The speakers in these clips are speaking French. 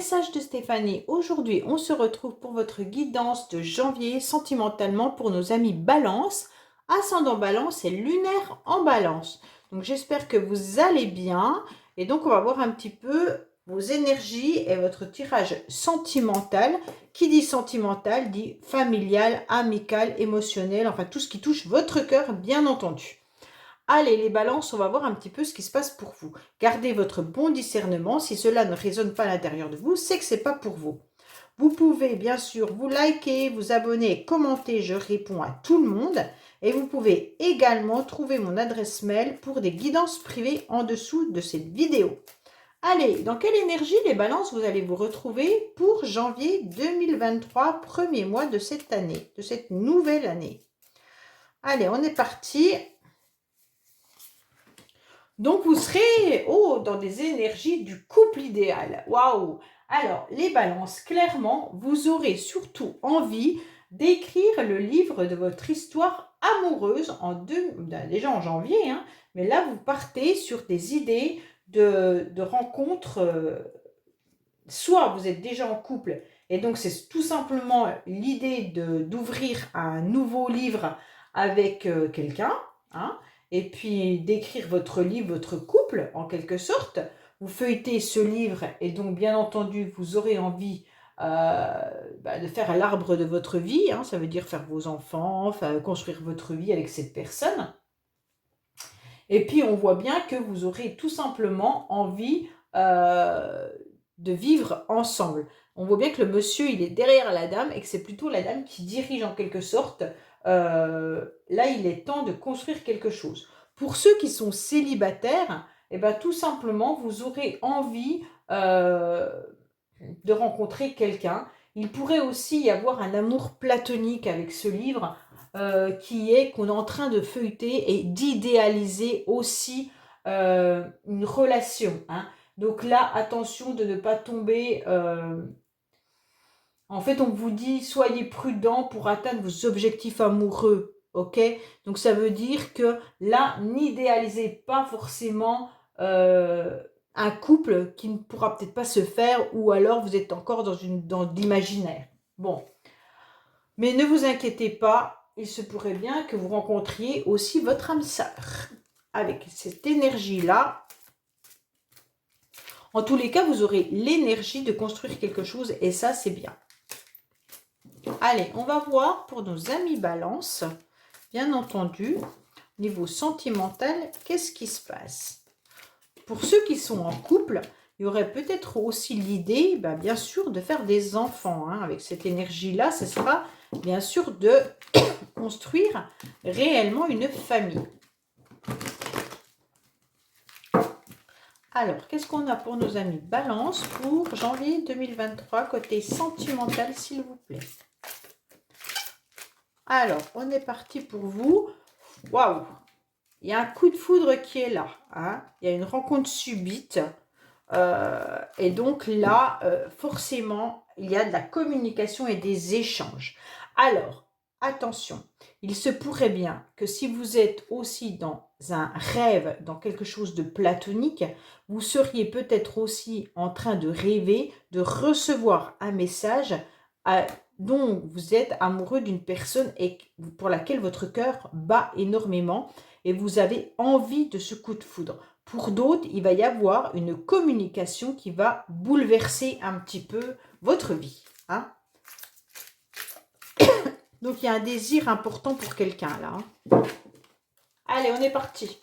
message de Stéphanie. Aujourd'hui, on se retrouve pour votre guidance de janvier sentimentalement pour nos amis Balance, ascendant Balance et lunaire en Balance. Donc j'espère que vous allez bien et donc on va voir un petit peu vos énergies et votre tirage sentimental. Qui dit sentimental dit familial, amical, émotionnel, enfin tout ce qui touche votre cœur bien entendu. Allez les balances, on va voir un petit peu ce qui se passe pour vous. Gardez votre bon discernement. Si cela ne résonne pas à l'intérieur de vous, c'est que ce n'est pas pour vous. Vous pouvez bien sûr vous liker, vous abonner, commenter. Je réponds à tout le monde. Et vous pouvez également trouver mon adresse mail pour des guidances privées en dessous de cette vidéo. Allez, dans quelle énergie les balances vous allez vous retrouver pour janvier 2023, premier mois de cette année, de cette nouvelle année? Allez, on est parti. Donc, vous serez dans des énergies du couple idéal. Waouh! Alors, les balances, clairement, vous aurez surtout envie d'écrire le livre de votre histoire amoureuse déjà en janvier, hein, mais là, vous partez sur des idées de rencontres. Soit vous êtes déjà en couple, et donc c'est tout simplement l'idée d'ouvrir un nouveau livre avec quelqu'un, hein, et puis d'écrire votre livre, votre couple, en quelque sorte. Vous feuilletez ce livre et donc, bien entendu, vous aurez envie de faire l'arbre de votre vie, hein, ça veut dire faire vos enfants, construire votre vie avec cette personne. Et puis, on voit bien que vous aurez tout simplement envie de vivre ensemble. On voit bien que le monsieur, il est derrière la dame et que c'est plutôt la dame qui dirige en quelque sorte. Là, il est temps de construire quelque chose. Pour ceux qui sont célibataires, eh ben, tout simplement, vous aurez envie de rencontrer quelqu'un. Il pourrait aussi y avoir un amour platonique avec ce livre qui est qu'on est en train de feuilleter et d'idéaliser aussi une relation, hein. Donc là, attention de ne pas tomber. En fait, on vous dit, soyez prudent pour atteindre vos objectifs amoureux, ok? Donc ça veut dire que là, n'idéalisez pas forcément un couple qui ne pourra peut-être pas se faire, ou alors vous êtes encore dans l'imaginaire. Bon, mais ne vous inquiétez pas, il se pourrait bien que vous rencontriez aussi votre âme sœur. Avec cette énergie-là, en tous les cas, vous aurez l'énergie de construire quelque chose et ça, c'est bien. Allez, on va voir pour nos amis Balance, bien entendu, niveau sentimental, qu'est-ce qui se passe? Pour ceux qui sont en couple, il y aurait peut-être aussi l'idée, bien sûr, de faire des enfants, hein. Avec cette énergie-là, ce sera bien sûr de construire réellement une famille. Alors, qu'est-ce qu'on a pour nos amis Balance pour janvier 2023, côté sentimental, s'il vous plaît? Alors, on est parti pour vous. Waouh! Il y a un coup de foudre qui est là, hein. Il y a une rencontre subite. Et donc là, forcément, il y a de la communication et des échanges. Alors, attention, il se pourrait bien que si vous êtes aussi dans un rêve, dans quelque chose de platonique, vous seriez peut-être aussi en train de rêver, de recevoir un message dont vous êtes amoureux d'une personne et pour laquelle votre cœur bat énormément et vous avez envie de ce coup de foudre. Pour d'autres, il va y avoir une communication qui va bouleverser un petit peu votre vie, hein. Donc, il y a un désir important pour quelqu'un, là, hein. Allez, on est parti.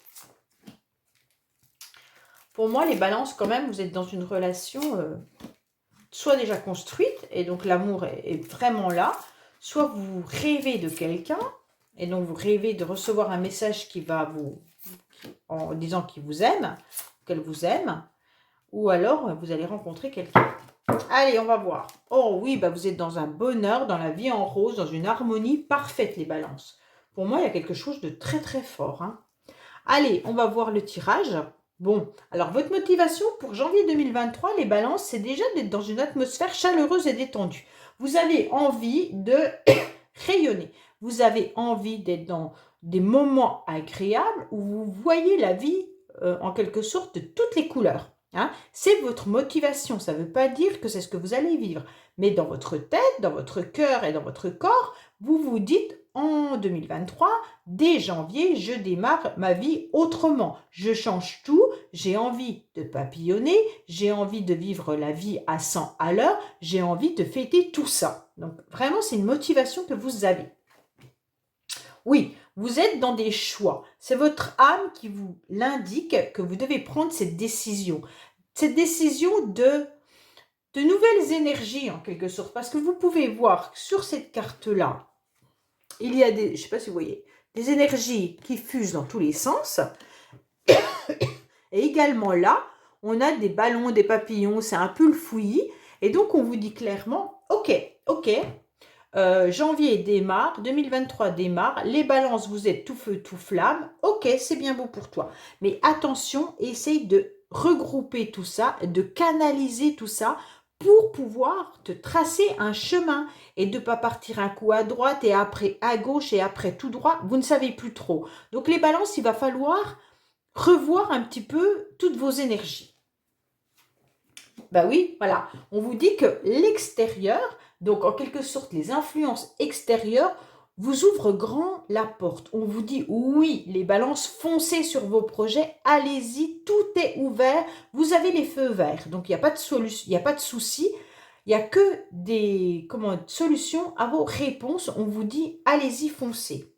Pour moi, les balances, quand même, vous êtes dans une relation soit déjà construite, et donc l'amour est vraiment là, soit vous rêvez de quelqu'un, et donc vous rêvez de recevoir un message qui va en disant qu'il vous aime, qu'elle vous aime, ou alors vous allez rencontrer quelqu'un. Allez, on va voir. Oh oui, vous êtes dans un bonheur, dans la vie en rose, dans une harmonie parfaite, les balances. Pour moi, il y a quelque chose de très très fort, hein. Allez, on va voir le tirage. Bon, alors votre motivation pour janvier 2023, les balances, c'est déjà d'être dans une atmosphère chaleureuse et détendue. Vous avez envie de rayonner. Vous avez envie d'être dans des moments agréables où vous voyez la vie en quelque sorte de toutes les couleurs. Hein. C'est votre motivation. Ça ne veut pas dire que c'est ce que vous allez vivre. Mais dans votre tête, dans votre cœur et dans votre corps, vous vous dites en 2023, dès janvier, je démarre ma vie autrement. Je change tout. J'ai envie de papillonner. J'ai envie de vivre la vie à 100 à l'heure. J'ai envie de fêter tout ça. Donc vraiment, c'est une motivation que vous avez. Oui, vous êtes dans des choix. C'est votre âme qui vous l'indique que vous devez prendre cette décision. Cette décision de nouvelles énergies en quelque sorte. Parce que vous pouvez voir sur cette carte-là, il y a des, je ne sais pas si vous voyez, des énergies qui fusent dans tous les sens. Et également là, on a des ballons, des papillons, c'est un peu le fouillis. Et donc on vous dit clairement, ok, janvier démarre, 2023 démarre, les balances, vous êtes tout feu, tout flamme, ok, c'est bien beau pour toi. Mais attention, essaye de regrouper tout ça, de canaliser tout ça pour pouvoir te tracer un chemin et de ne pas partir un coup à droite et après à gauche et après tout droit, vous ne savez plus trop. Donc les balances, il va falloir revoir un petit peu toutes vos énergies. Ben oui, voilà, on vous dit que l'extérieur, donc en quelque sorte les influences extérieures, vous ouvrent grand la porte. On vous dit oui, les balances, foncez sur vos projets, allez-y, tout est ouvert, vous avez les feux verts. Donc il n'y a pas de solution, il n'y a pas de souci, il n'y a que des solutions à vos réponses. On vous dit allez-y, foncez.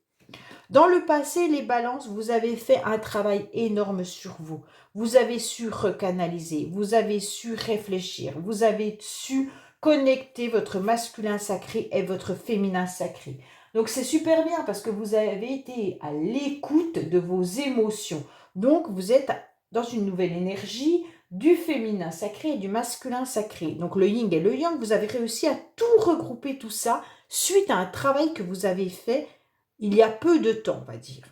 Dans le passé, les balances, vous avez fait un travail énorme sur vous. Vous avez su recanaliser, vous avez su réfléchir, vous avez su connecter votre masculin sacré et votre féminin sacré. Donc c'est super bien parce que vous avez été à l'écoute de vos émotions. Donc vous êtes dans une nouvelle énergie du féminin sacré et du masculin sacré. Donc le yin et le yang, vous avez réussi à tout regrouper tout ça suite à un travail que vous avez fait il y a peu de temps, on va dire.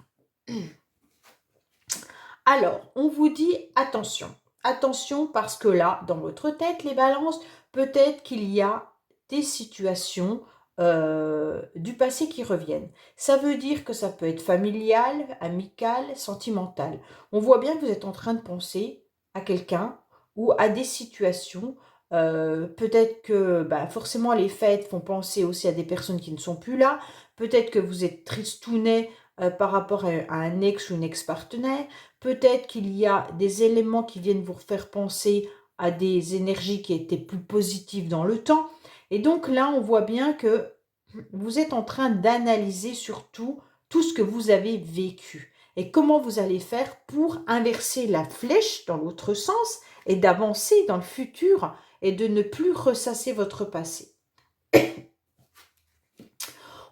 Alors, on vous dit attention. Attention parce que là, dans votre tête, les balances, peut-être qu'il y a des situations du passé qui reviennent. Ça veut dire que ça peut être familial, amical, sentimental. On voit bien que vous êtes en train de penser à quelqu'un ou à des situations. Peut-être que forcément les fêtes font penser aussi à des personnes qui ne sont plus là. Peut-être que vous êtes tristounet par rapport à un ex ou une ex-partenaire. Peut-être qu'il y a des éléments qui viennent vous faire penser à des énergies qui étaient plus positives dans le temps. Et donc là, on voit bien que vous êtes en train d'analyser surtout tout ce que vous avez vécu. Et comment vous allez faire pour inverser la flèche dans l'autre sens et d'avancer dans le futur et de ne plus ressasser votre passé.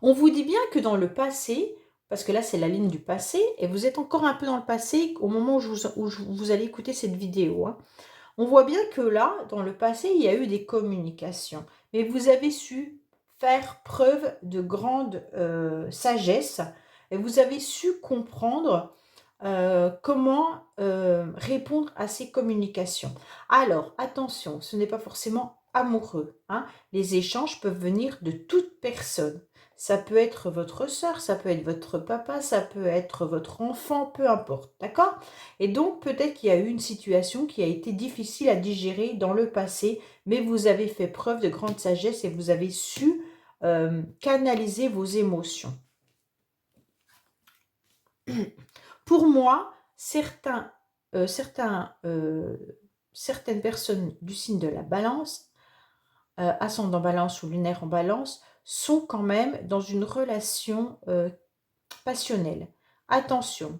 On vous dit bien que dans le passé, parce que là c'est la ligne du passé, et vous êtes encore un peu dans le passé au moment où vous allez écouter cette vidéo. Hein. On voit bien que là, dans le passé, il y a eu des communications, mais vous avez su faire preuve de grande sagesse, et vous avez su comprendre comment répondre à ces communications. Alors, attention, ce n'est pas forcément amoureux. Hein. Les échanges peuvent venir de toute personne. Ça peut être votre soeur, ça peut être votre papa, ça peut être votre enfant, peu importe, d'accord? Et donc, peut-être qu'il y a eu une situation qui a été difficile à digérer dans le passé, mais vous avez fait preuve de grande sagesse et vous avez su canaliser vos émotions. Pour moi, certaines personnes du signe de la balance, ascendant balance ou lunaire en balance, sont quand même dans une relation passionnelle. Attention,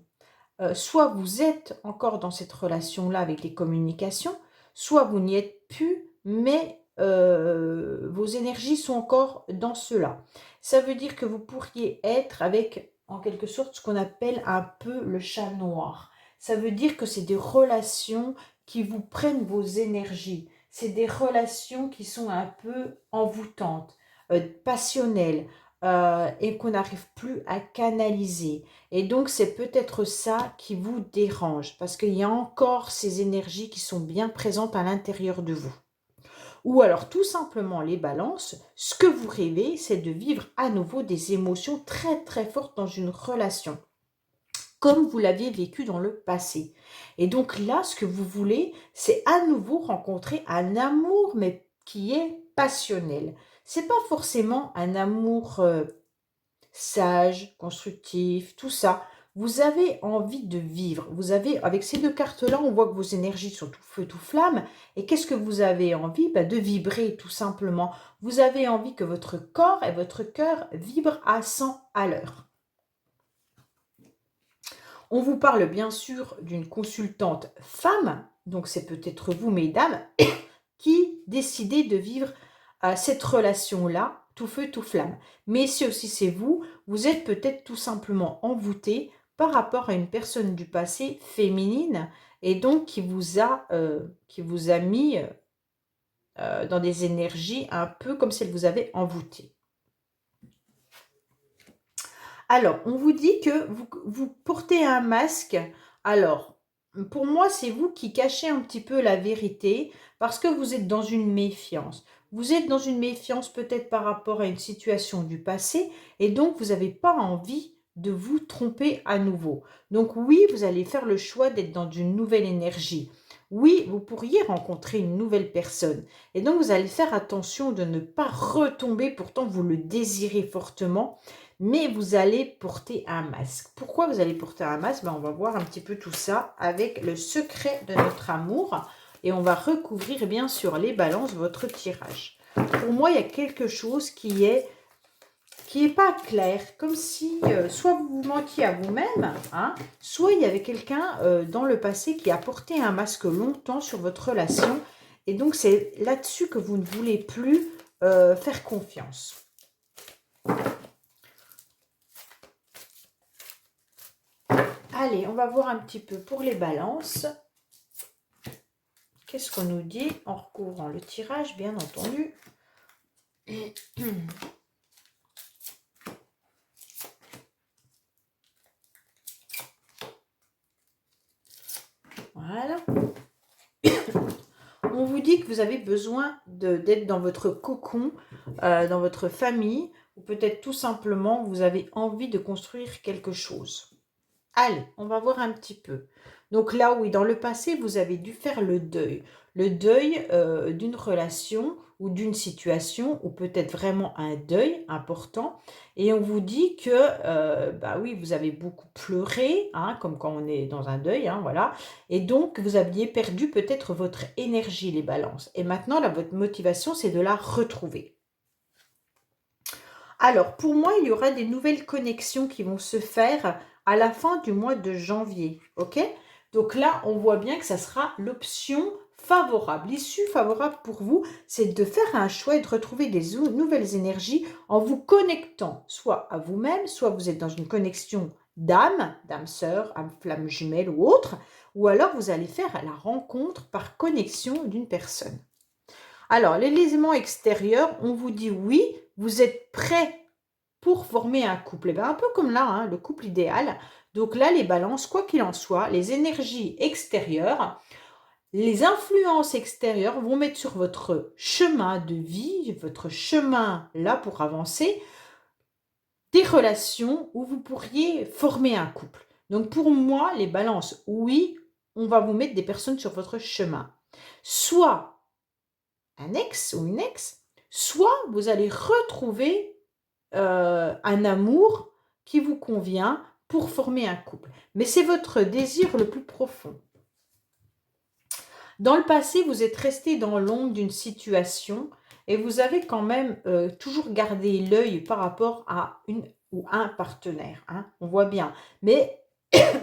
soit vous êtes encore dans cette relation-là avec les communications, soit vous n'y êtes plus, mais vos énergies sont encore dans cela. Ça veut dire que vous pourriez être avec, en quelque sorte, ce qu'on appelle un peu le chat noir. Ça veut dire que c'est des relations qui vous prennent vos énergies. C'est des relations qui sont un peu envoûtantes, passionnelles, et qu'on n'arrive plus à canaliser. Et donc, c'est peut-être ça qui vous dérange, parce qu'il y a encore ces énergies qui sont bien présentes à l'intérieur de vous. Ou alors, tout simplement, les balances, ce que vous rêvez, c'est de vivre à nouveau des émotions très très fortes dans une relation. comme vous l'aviez vécu dans le passé. Et donc là, ce que vous voulez, c'est à nouveau rencontrer un amour, mais qui est passionnel. C'est pas forcément un amour sage, constructif, tout ça. Vous avez envie de vivre. Vous avez, avec ces deux cartes-là, on voit que vos énergies sont tout feu, tout flamme. Et qu'est-ce que vous avez envie? De vibrer, tout simplement. Vous avez envie que votre corps et votre cœur vibrent à 100 à l'heure. On vous parle bien sûr d'une consultante femme, donc c'est peut-être vous, mesdames, qui décidez de vivre cette relation-là, tout feu, tout flamme. Mais si aussi c'est vous, vous êtes peut-être tout simplement envoûté par rapport à une personne du passé féminine et donc qui vous a mis dans des énergies un peu comme si elle vous avait envoûté. Alors, on vous dit que vous portez un masque. Alors, pour moi, c'est vous qui cachez un petit peu la vérité parce que vous êtes dans une méfiance. Vous êtes dans une méfiance peut-être par rapport à une situation du passé et donc vous n'avez pas envie de vous tromper à nouveau. Donc oui, vous allez faire le choix d'être dans une nouvelle énergie. Oui, vous pourriez rencontrer une nouvelle personne. Et donc, vous allez faire attention de ne pas retomber, pourtant vous le désirez fortement, mais vous allez porter un masque. Pourquoi vous allez porter un masque? On va voir un petit peu tout ça avec le secret de notre amour. Et on va recouvrir bien sûr les balances, votre tirage. Pour moi, il y a quelque chose qui est pas clair, comme si soit vous vous mentiez à vous-même, hein, soit il y avait quelqu'un dans le passé qui a porté un masque longtemps sur votre relation. Et donc, c'est là-dessus que vous ne voulez plus faire confiance. Allez, on va voir un petit peu pour les balances. Qu'est-ce qu'on nous dit en recouvrant le tirage, bien entendu. Voilà. On vous dit que vous avez besoin d'être dans votre cocon, dans votre famille, ou peut-être tout simplement vous avez envie de construire quelque chose. Allez, on va voir un petit peu. Donc là, oui, dans le passé, vous avez dû faire le deuil. Le deuil d'une relation ou d'une situation, ou peut-être vraiment un deuil important. Et on vous dit que, oui, vous avez beaucoup pleuré, hein, comme quand on est dans un deuil, hein, voilà. Et donc, vous aviez perdu peut-être votre énergie, les balances. Et maintenant, là, votre motivation, c'est de la retrouver. Alors, pour moi, il y aura des nouvelles connexions qui vont se faire à la fin du mois de janvier, ok? Donc là, on voit bien que ça sera l'option favorable. L'issue favorable pour vous, c'est de faire un choix et de retrouver des nouvelles énergies en vous connectant soit à vous-même, soit vous êtes dans une connexion d'âme, d'âme sœur, âme flamme jumelle ou autre, ou alors vous allez faire la rencontre par connexion d'une personne. Alors, les éléments extérieurs, on vous dit oui, vous êtes prêt pour former un couple. Et bien, un peu comme là, hein, le couple idéal. Donc là, les balances, quoi qu'il en soit, les énergies extérieures, les influences extérieures vont mettre sur votre chemin de vie, votre chemin là pour avancer, des relations où vous pourriez former un couple. Donc pour moi, les balances, oui, on va vous mettre des personnes sur votre chemin. Soit un ex ou une ex, soit vous allez retrouver un amour qui vous convient pour former un couple. Mais c'est votre désir le plus profond. Dans le passé, vous êtes resté dans l'ombre d'une situation et vous avez quand même toujours gardé l'œil par rapport à une ou un partenaire. Hein, on voit bien. Mais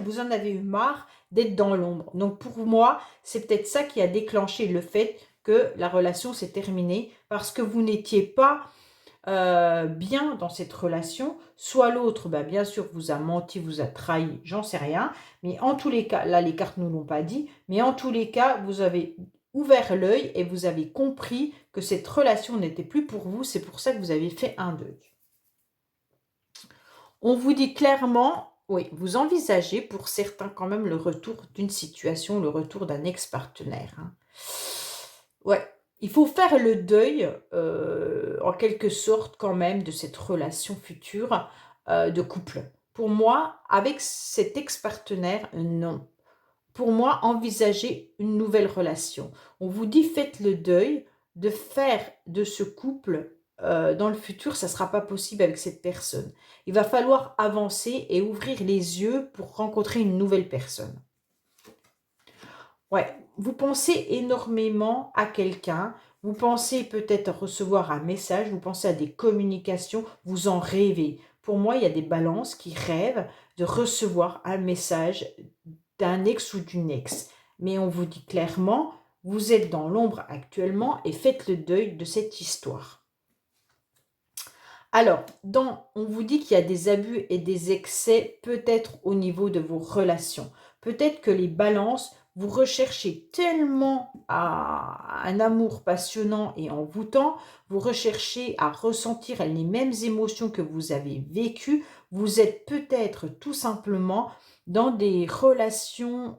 vous en avez eu marre d'être dans l'ombre. Donc pour moi, c'est peut-être ça qui a déclenché le fait que la relation s'est terminée parce que vous n'étiez pas bien dans cette relation, soit l'autre, bien sûr, vous a menti, vous a trahi, j'en sais rien, mais en tous les cas, là, les cartes ne nous l'ont pas dit, mais en tous les cas, vous avez ouvert l'œil et vous avez compris que cette relation n'était plus pour vous, c'est pour ça que vous avez fait un deuil. On vous dit clairement, oui, vous envisagez pour certains quand même le retour d'une situation, le retour d'un ex-partenaire. Hein. Ouais, il faut faire le deuil, en quelque sorte quand même, de cette relation future de couple. Pour moi, avec cet ex-partenaire, non. Pour moi, envisagez une nouvelle relation. On vous dit faites le deuil de faire de ce couple, dans le futur, ça ne sera pas possible avec cette personne. Il va falloir avancer et ouvrir les yeux pour rencontrer une nouvelle personne. Ouais, vous pensez énormément à quelqu'un, vous pensez peut-être recevoir un message, vous pensez à des communications, vous en rêvez. Pour moi, il y a des balances qui rêvent de recevoir un message d'un ex ou d'une ex. Mais on vous dit clairement, vous êtes dans l'ombre actuellement et faites le deuil de cette histoire. Alors, on vous dit qu'il y a des abus et des excès peut-être au niveau de vos relations. Peut-être que les balances, vous recherchez tellement un amour passionnant et envoûtant, vous recherchez à ressentir les mêmes émotions que vous avez vécues. Vous êtes peut-être tout simplement dans des relations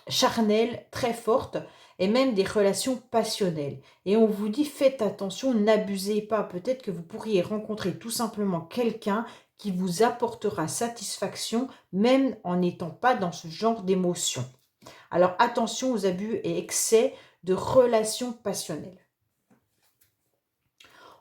charnelles très fortes et même des relations passionnelles. Et on vous dit faites attention, n'abusez pas. Peut-être que vous pourriez rencontrer tout simplement quelqu'un qui vous apportera satisfaction même en n'étant pas dans ce genre d'émotion. Alors attention aux abus et excès de relations passionnelles.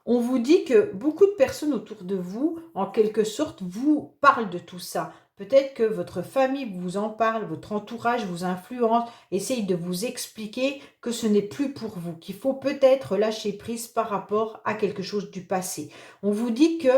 On vous dit que beaucoup de personnes autour de vous, en quelque sorte, vous parlent de tout ça. Peut-être que votre famille vous en parle, votre entourage vous influence, essaye de vous expliquer que ce n'est plus pour vous, qu'il faut peut-être lâcher prise par rapport à quelque chose du passé. On vous dit que,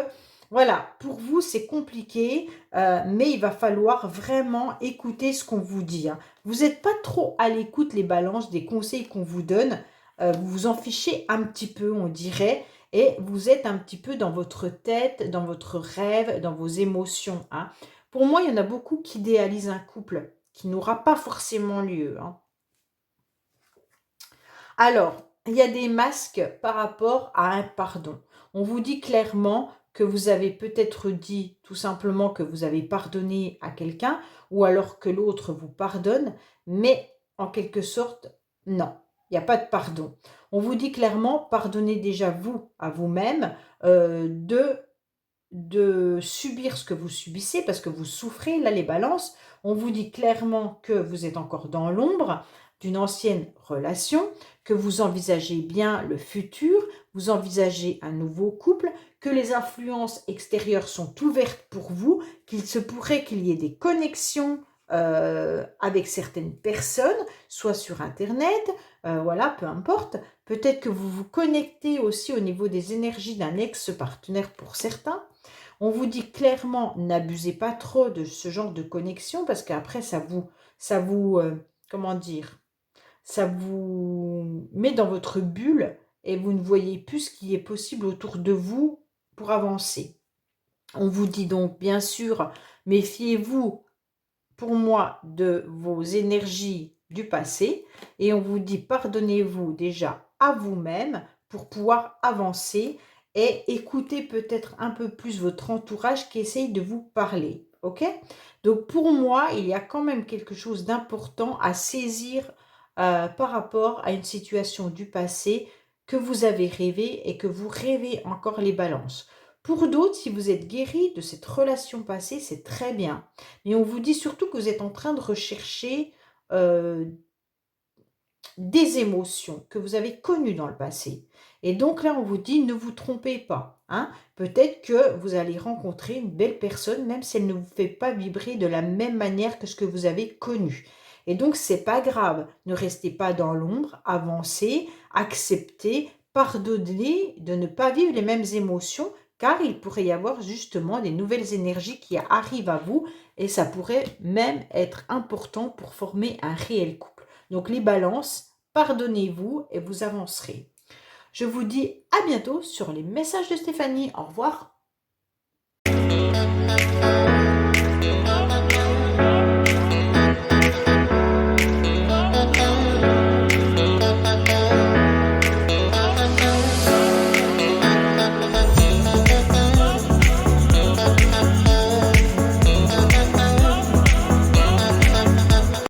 voilà, pour vous c'est compliqué, mais il va falloir vraiment écouter ce qu'on vous dit, hein. Vous n'êtes pas trop à l'écoute, les balances, des conseils qu'on vous donne. Vous vous en fichez un petit peu, on dirait. Et vous êtes un petit peu dans votre tête, dans votre rêve, dans vos émotions, hein. Pour moi, il y en a beaucoup qui idéalisent un couple qui n'aura pas forcément lieu, hein. Alors, il y a des masques par rapport à un pardon. On vous dit clairement que vous avez peut-être dit tout simplement que vous avez pardonné à quelqu'un ou alors que l'autre vous pardonne, mais en quelque sorte, non, il n'y a pas de pardon. On vous dit clairement, pardonnez déjà vous à vous-même de subir ce que vous subissez parce que vous souffrez, là les balances. On vous dit clairement que vous êtes encore dans l'ombre d'une ancienne relation, que vous envisagez bien le futur, vous envisagez un nouveau couple, que les influences extérieures sont ouvertes pour vous, qu'il se pourrait qu'il y ait des connexions avec certaines personnes, soit sur Internet, voilà, peu importe. Peut-être que vous vous connectez aussi au niveau des énergies d'un ex-partenaire pour certains. On vous dit clairement, n'abusez pas trop de ce genre de connexion parce qu'après, comment dire, ça vous met dans votre bulle et vous ne voyez plus ce qui est possible autour de vous pour avancer. On vous dit donc, bien sûr, méfiez-vous, pour moi, de vos énergies du passé et on vous dit, pardonnez-vous déjà à vous-même pour pouvoir avancer et écoutez peut-être un peu plus votre entourage qui essaye de vous parler, ok? Donc pour moi, il y a quand même quelque chose d'important à saisir par rapport à une situation du passé que vous avez rêvé et que vous rêvez encore les balances. Pour d'autres, si vous êtes guéri de cette relation passée, c'est très bien. Mais on vous dit surtout que vous êtes en train de rechercher des émotions que vous avez connues dans le passé. Et donc là, on vous dit, ne vous trompez pas, hein. Peut-être que vous allez rencontrer une belle personne, même si elle ne vous fait pas vibrer de la même manière que ce que vous avez connu. Et donc, c'est pas grave. Ne restez pas dans l'ombre, avancez, acceptez, pardonnez de ne pas vivre les mêmes émotions, car il pourrait y avoir justement des nouvelles énergies qui arrivent à vous, et ça pourrait même être important pour former un réel couple. Donc les balances, pardonnez-vous et vous avancerez. Je vous dis à bientôt sur les messages de Stéphanie. Au revoir.